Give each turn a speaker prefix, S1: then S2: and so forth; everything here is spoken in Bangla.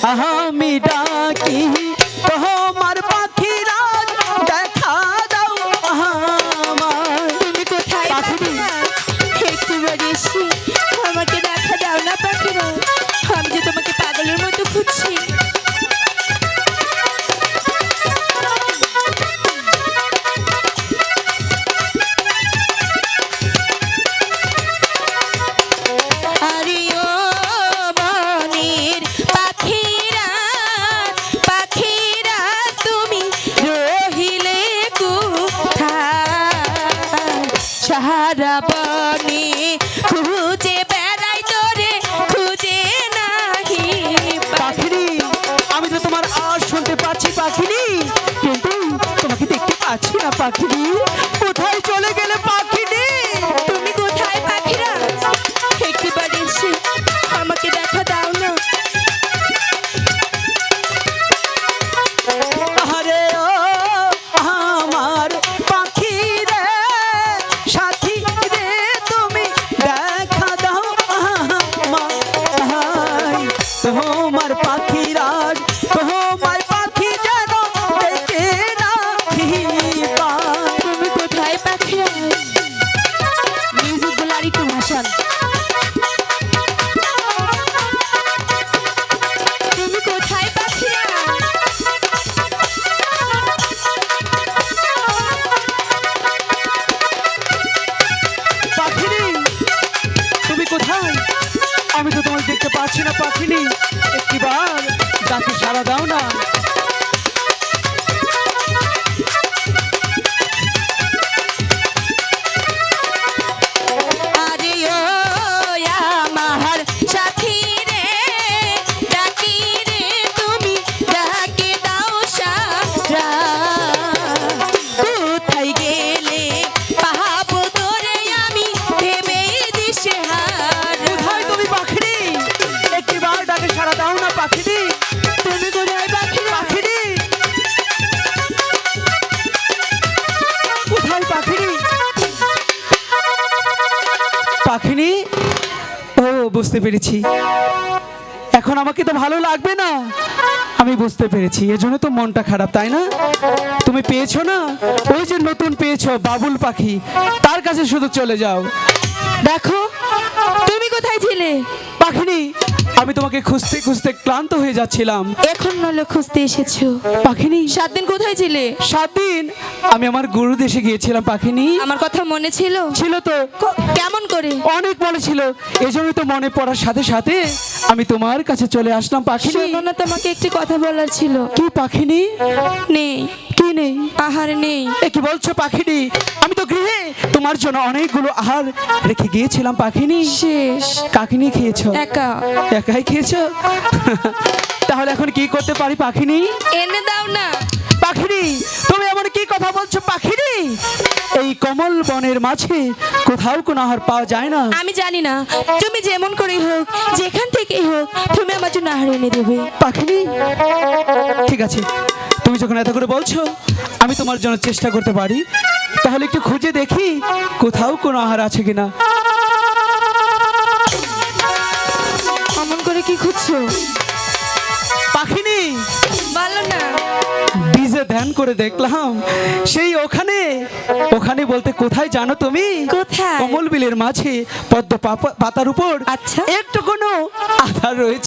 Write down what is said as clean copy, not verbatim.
S1: আমি ডাকি তোমার পাখিরা দেখা দাও আমার।
S2: তুমি কোথায় পাখিরা? একটু বাড়ি এসে আমাকে দেখা দাও না পাখিরা, আমি যে তোমাকে পাগলের মতো খুঁজছি। আরে ও বনের পাখিরা, পাখিরা তুমি রহিলে কোথায়? সারা বনে খুঁজে বেড়াই তোরে, খুঁজে নাহি পাই।
S1: পাখিনি, আমি তো তোমার আওয়াজ শুনতে পাচ্ছি পাখিনি, কিন্তু তোমাকে দেখতে পাচ্ছি না পাখিনি। কোথায় চলে গেলে পাখিনি?
S2: তুমি কোথায় পাখিরা? একটু বাড়ি এসে আমাকে দেখা দাও না।
S1: আরে ও আমার পাখি রে, সাথী রে, তুমি দেখা দাও আমায়। তোমার পাখিরাজ, তোমার পাখি যেন দেখে রাখি পায়।
S2: তুমি কোথায় পাখিরা? মিউজিক গুলো আর একটু ভাষণ। তুমি কোথায় পাখিরা?
S1: পাখিনি, তুমি কোথায়? আমি তো তোমাকে দেখতে পাচ্ছি না পাখিনি। একটিবার ডাকে সাড়া দাও না।
S2: আরে ও আমার সাথী রে, ডাকি রে তুমি ডাকে দাও সারা। কোথায় গেলে পাহাবো তোরে আমি, ভেবে দিশেহারা।
S1: কোথায় তুমি পাখিনি? একটিবার ডাকে সাড়া দাও না পাখিনি।
S2: তুমি কোথায় পাখিরা?
S1: পাখিনি, কোথায় পাখিনি? পাখিনি, ও বুঝতে পেরেছি। এখন আমাকে তো ভালো লাগবে না, আমি বুঝতে পেরেছি। এজন্য তো মনটা খারাপ, তাই না? তুমি পেয়েছো না, ওই যে নতুন পেয়েছো বাবুল পাখি, তার কাছে শুধু চলে যাও।
S2: দেখো তুমি কোথায় ছিলে?
S1: পাখিনি, আমি তোমাকে খুঁজতে খুঁজতে ক্লান্ত হয়ে যাচ্ছিলাম।
S2: এখন নলে খুঁজতে এসেছো।
S1: পাখিনি,
S2: 7 দিন কোথায় ছিলে?
S1: 7 দিন আমি আমার গুরু দেশে গিয়েছিলাম পাখিনি।
S2: আমার কথা মনে ছিল?
S1: ছিল তো,
S2: কেমন করে?
S1: অনেক মনে ছিল। এজন্যই তো মনে পড়ার সাথে সাথে আমি তোমার কাছে চলে আসলাম পাখিনি।
S2: শোনো না, তোমাকে একটি কথা বলার ছিল।
S1: কি পাখিনি?
S2: নেই।
S1: কি নেই?
S2: আহার নেই।
S1: এ কি বলছো পাখিনি? আমি তো গৃহে তোমার জন্য অনেকগুলো আহার রেখে গিয়েছিলাম পাখিনি।
S2: শেষ।
S1: কাকে নিয়ে খেয়েছো?
S2: একা।
S1: একাই খেয়েছো? তাহলে এখন কি করতে পারি পাখিনি?
S2: এনে দাও না।
S1: পাখিনি, তুমি এমন কি কথা বলছো পাখিনি? এই কমল বনের মাঝে কোথাও কোনো আহার পাওয়া যায় না।
S2: আমি জানি না, তুমি যেমন করেই হোক, যেখান থেকেই হোক, তুমি আমার জন্য আহার এনে দেবে।
S1: পাখিনি, ঠিক আছে, তুমি যখন এত করে বলছো, আমি তোমার জন্য চেষ্টা করতে পারি। তাহলে একটু খুঁজে দেখি কোথাও কোনো আহার আছে কিনা।
S2: অমন করে কি খুঁজছো?
S1: পাখিনি,
S2: বলো না।
S1: বীজে ধ্যান করে দেখলাম সেই ওখানে, ওখানে বলতে কোথায় জানো তুমি?
S2: কোথায়?
S1: কমল বিলের মাঝে পদ্ম পাতার উপর
S2: আচ্ছা।
S1: একটু কোনো আধার রয়েছে।